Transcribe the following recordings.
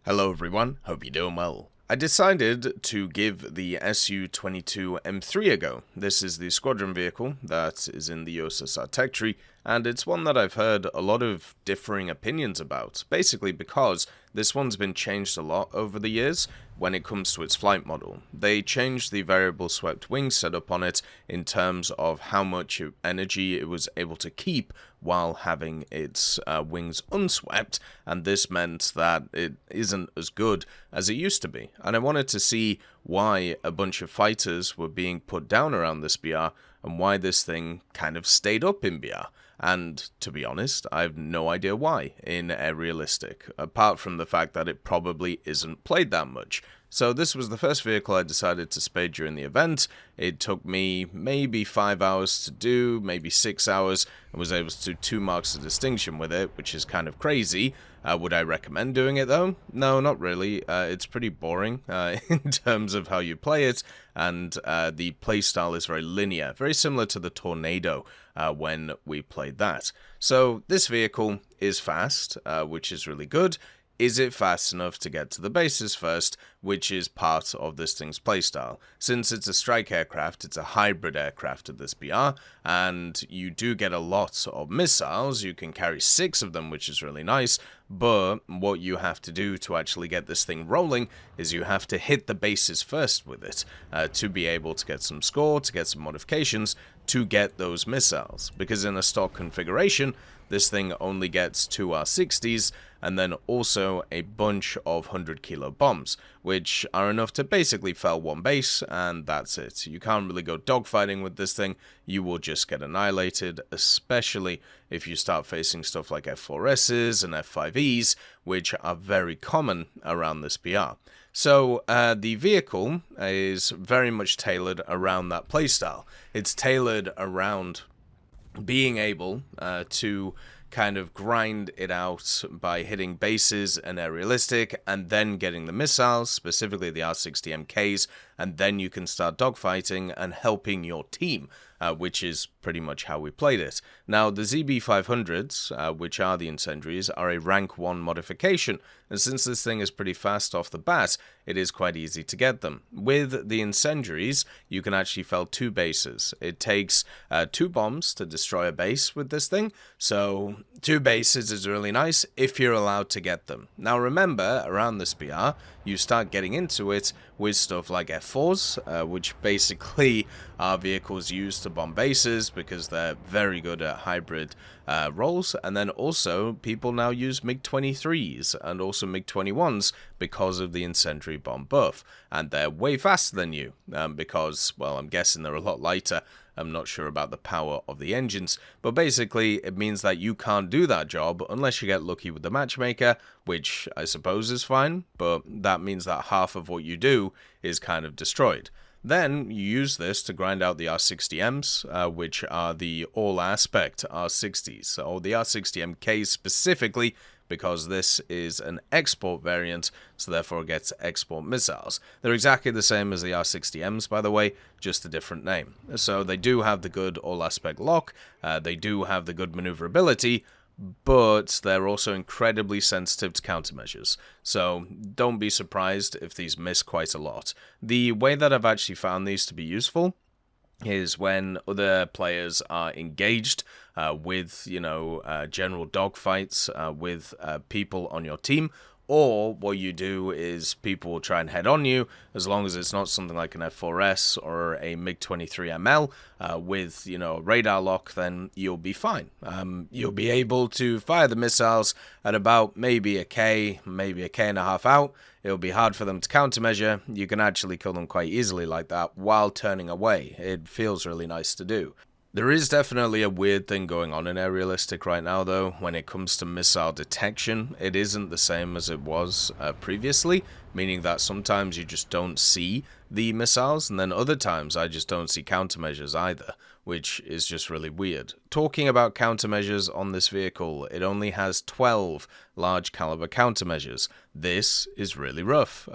Hello everyone, hope you're doing well. I decided to give the Su-22M3 a go. This is the squadron vehicle that is in the USSR tech tree, and it's one that I've heard a lot of differing opinions about, basically because this one's been changed a lot over the years when it comes to its flight model. They changed the variable swept wing setup on it in terms of how much energy it was able to keep while having its wings unswept, and this meant that it isn't as good as it used to be. And I wanted to see why a bunch of fighters were being put down around this BR and why this thing kind of stayed up in BR. And to be honest, I have no idea why in Air Realistic, apart from the fact that it probably isn't played that much. So this was the first vehicle I decided to spade during the event. It took me maybe 5 hours to do, maybe 6 hours, and was able to do 2 marks of distinction with it, which is kind of crazy. Would I recommend doing it though? No, not really. It's pretty boring in terms of how you play it, and the playstyle is very linear, very similar to the Tornado when we played that. So this vehicle is fast, which is really good. Is it fast enough to get to the bases first, which is part of this thing's playstyle? Since it's a strike aircraft, it's a hybrid aircraft at this BR, and you do get a lot of missiles. You can carry 6 of them, which is really nice, but what you have to do to actually get this thing rolling is you have to hit the bases first with it to be able to get some score, to get some modifications, to get those missiles. Because in a stock configuration, this thing only gets 2 R-60s, and then also a bunch of 100-kilo bombs, which are enough to basically fell one base, and that's it. You can't really go dogfighting with this thing. You will just get annihilated, especially if you start facing stuff like F4Ss and F5Es, which are very common around this BR. So the vehicle is very much tailored around that playstyle. It's tailored around being able to kind of grind it out by hitting bases and Air Realistic, and then getting the missiles, specifically the R-60MKs, and then you can start dogfighting and helping your team, which is pretty much how we played it. Now, the ZB500s, which are the Incendiaries, are a rank 1 modification, and since this thing is pretty fast off the bat, it is quite easy to get them. With the Incendiaries, you can actually fell 2 bases. It takes 2 bombs to destroy a base with this thing, so 2 bases is really nice if you're allowed to get them. Now remember, around this BR, you start getting into it with stuff like F4s, which basically are vehicles used to bomb bases because they're very good at hybrid roles, and then also people now use MiG-23s and also MiG-21s because of the incendiary bomb buff, and they're way faster than you because, well, I'm guessing they're a lot lighter. I'm not sure about the power of the engines, but basically it means that you can't do that job unless you get lucky with the matchmaker, which I suppose is fine, but that means that half of what you do is kind of destroyed. Then you use this to grind out the R-60Ms, which are the all-aspect R-60s, or the R-60MK specifically, because this is an export variant, so therefore it gets export missiles. They're exactly the same as the R-60Ms, by the way, just a different name. So they do have the good all-aspect lock, they do have the good maneuverability, but they're also incredibly sensitive to countermeasures. So don't be surprised if these miss quite a lot. The way that I've actually found these to be useful is when other players are engaged with, general dogfights with people on your team, or what you do is people will try and head on you, as long as it's not something like an F4S or a MiG-23ML with, a radar lock, then you'll be fine. You'll be able to fire the missiles at about maybe a K, maybe a K&a-half out. It'll be hard for them to countermeasure. You can actually kill them quite easily like that while turning away. It feels really nice to do. There is definitely a weird thing going on in Air Realistic right now, though, when it comes to missile detection. It isn't the same as it was previously, meaning that sometimes you just don't see the missiles, and then other times I just don't see countermeasures either, which is just really weird. Talking about countermeasures on this vehicle, it only has 12 large caliber countermeasures. This is really rough.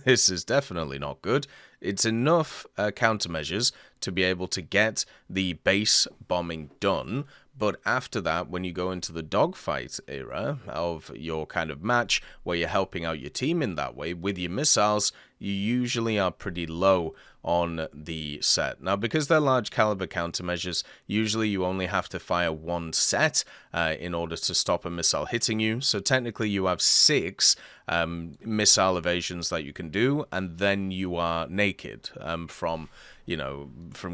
This is definitely not good. It's enough countermeasures to be able to get the base bombing done, But after that, when you go into the dogfight era of your kind of match, where you're helping out your team in that way with your missiles, you usually are pretty low on the set. Now, because they're large caliber countermeasures, usually you only have to fire one set in order to stop a missile hitting you. So technically you have 6 missile evasions that you can do, and then you are naked from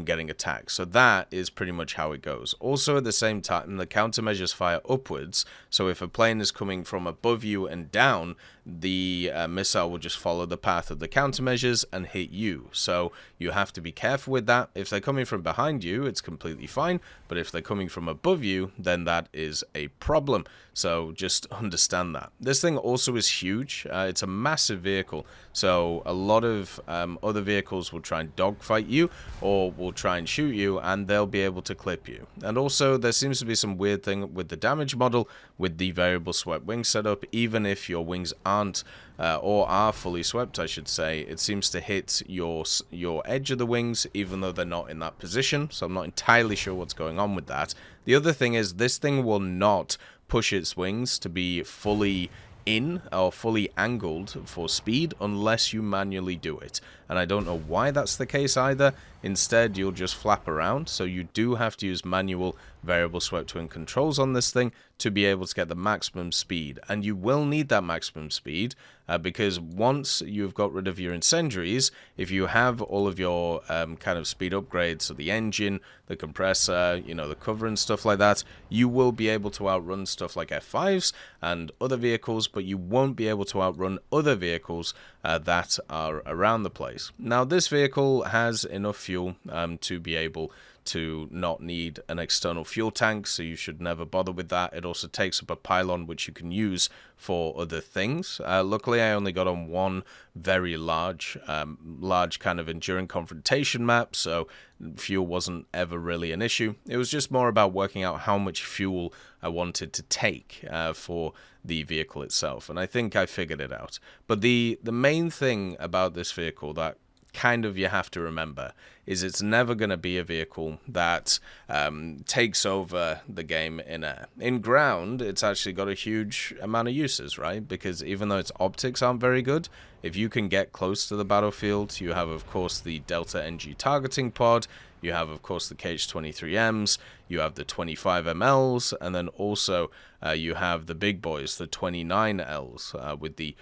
getting attacked. So that is pretty much how it goes. Also, at the same time, the countermeasures fire upwards. So if a plane is coming from above you and down, the missile will just follow the path of the countermeasures and hit you. So you have to be careful with that. If they're coming from behind you, it's completely fine. But if they're coming from above you, then that is a problem. So just understand that. This thing also is huge. It's a massive vehicle. So a lot of other vehicles will try and dogfight you or will try and shoot you, and they'll be able to clip you. And also there seems to be some weird thing with the damage model with the variable swept wing setup. Even if your wings aren't or are fully swept, I should say, it seems to hit your edge of the wings even though they're not in that position. So I'm not entirely sure what's going on with that. The other thing is this thing will not push its wings to be fully in or fully angled for speed unless you manually do it, and I don't know why that's the case either. Instead, you'll just flap around, so you do have to use manual variable swept wing controls on this thing to be able to get the maximum speed, and you will need that maximum speed because once you've got rid of your incendiaries, if you have all of your kind of speed upgrades, so the engine, the compressor, the cover and stuff like that, you will be able to outrun stuff like F5s and other vehicles, but you won't be able to outrun other vehicles that are around the place. Now, this vehicle has enough fuel to be able to not need an external fuel tank, so you should never bother with that. It also takes up a pylon which you can use for other things. Luckily, I only got on one very large kind of enduring confrontation map, so fuel wasn't ever really an issue. It was just more about working out how much fuel I wanted to take for the vehicle itself, and I think I figured it out. But the main thing about this vehicle that kind of you have to remember is it's never going to be a vehicle that takes over the game in air. In ground, it's actually got a huge amount of uses, right? Because even though its optics aren't very good, if you can get close to the battlefield, you have, of course, the Delta NG targeting pod, you have, of course, the Kh-23Ms, you have the 25MLs, and then also you have the big boys, the 29Ls, with the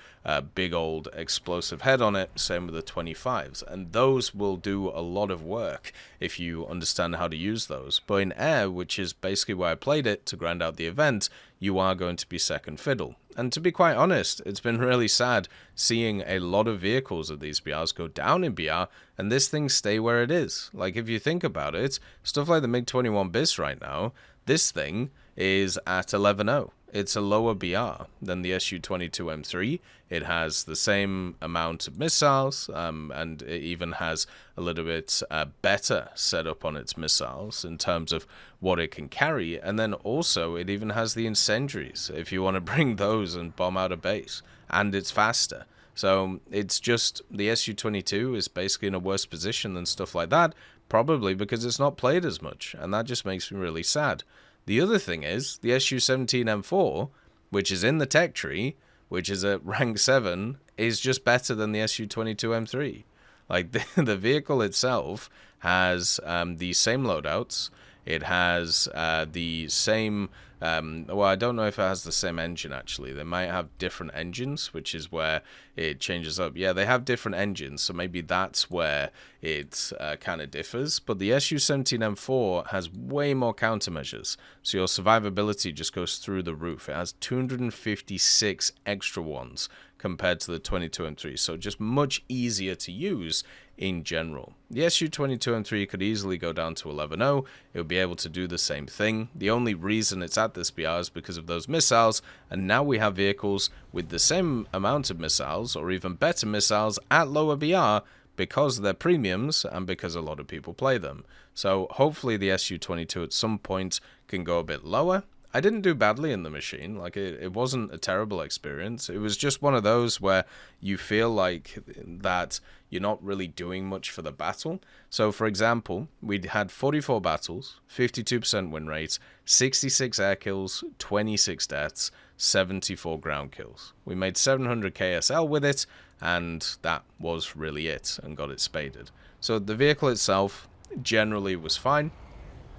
big old explosive head on it, same with the 25s. And those will do a lot of work if you understand how to use those. But in air, which is basically where I played it to grind out the event, you are going to be second fiddle. And to be quite honest, it's been really sad seeing a lot of vehicles of these BRs go down in BR and this thing stay where it is. Like, if you think about it, stuff like the MiG-21 BIS right now, this thing is at 11.0. It's a lower BR than the Su-22M3. It has the same amount of missiles, and it even has a little bit better setup on its missiles in terms of what it can carry. And then also, it even has the incendiaries, if you want to bring those and bomb out a base. And it's faster. So it's just, the Su-22 is basically in a worse position than stuff like that, probably because it's not played as much. And that just makes me really sad. The other thing is, the Su-17M4, which is in the tech tree, which is at rank 7, is just better than the Su-22M3. Like, the vehicle itself has the same loadouts. It has the same, well, I don't know if it has the same engine, actually. They might have different engines, which is where it changes up. Yeah, they have different engines, so maybe that's where it kind of differs. But the Su-17M4 has way more countermeasures, so your survivability just goes through the roof. It has 256 extra ones compared to the 22M3, so just much easier to use in general. The Su-22M3 could easily go down to 11.0. It would be able to do the same thing. The only reason it's at this BR is because of those missiles, and now we have vehicles with the same amount of missiles, or even better missiles, at lower BR, because they're premiums and because a lot of people play them. So hopefully the Su-22 at some point can go a bit lower, I didn't do badly in the machine. Like, it wasn't a terrible experience. It was just one of those where you feel like that you're not really doing much for the battle. So, for example, we'd had 44 battles, 52% win rate, 66 air kills, 26 deaths, 74 ground kills. We made 700 KSL with it, and that was really it, and got it spaded. So the vehicle itself generally was fine.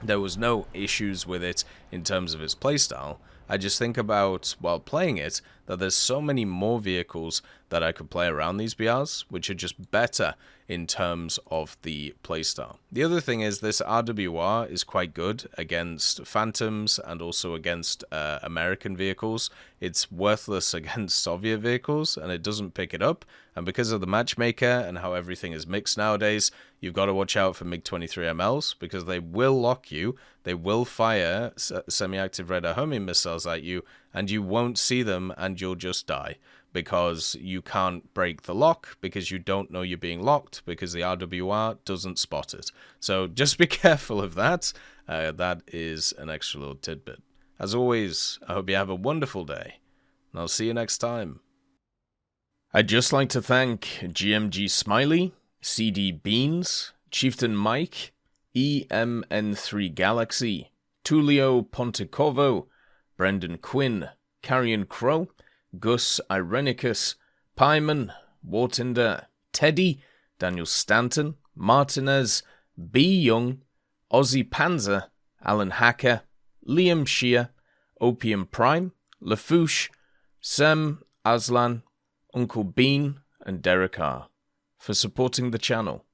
There was no issues with it in terms of its playstyle. I just think about, while playing it, that there's so many more vehicles that I could play around these BRs, which are just better in terms of the playstyle. The other thing is this RWR is quite good against Phantoms and also against American vehicles. It's worthless against Soviet vehicles, and it doesn't pick it up. And because of the matchmaker and how everything is mixed nowadays, you've got to watch out for MiG-23MLs, because they will lock you, they will fire semi-active radar homing missiles at you, and you won't see them, and you'll just die, because you can't break the lock, because you don't know you're being locked, because the RWR doesn't spot it. So just be careful of that. That is an extra little tidbit. As always, I hope you have a wonderful day, and I'll see you next time. I'd just like to thank GMG Smiley, CD Beans, Chieftain Mike, EMN3 Galaxy, Tulio Pontecovo, Brendan Quinn, Carrion Crow, Gus Irenicus, Pyman, Wartinder, Teddy, Daniel Stanton, Martinez, B. Young, Ozzy Panzer, Alan Hacker, Liam Shear, Opium Prime, Lafouche, Sem Aslan, Uncle Bean, and Derek R. for supporting the channel.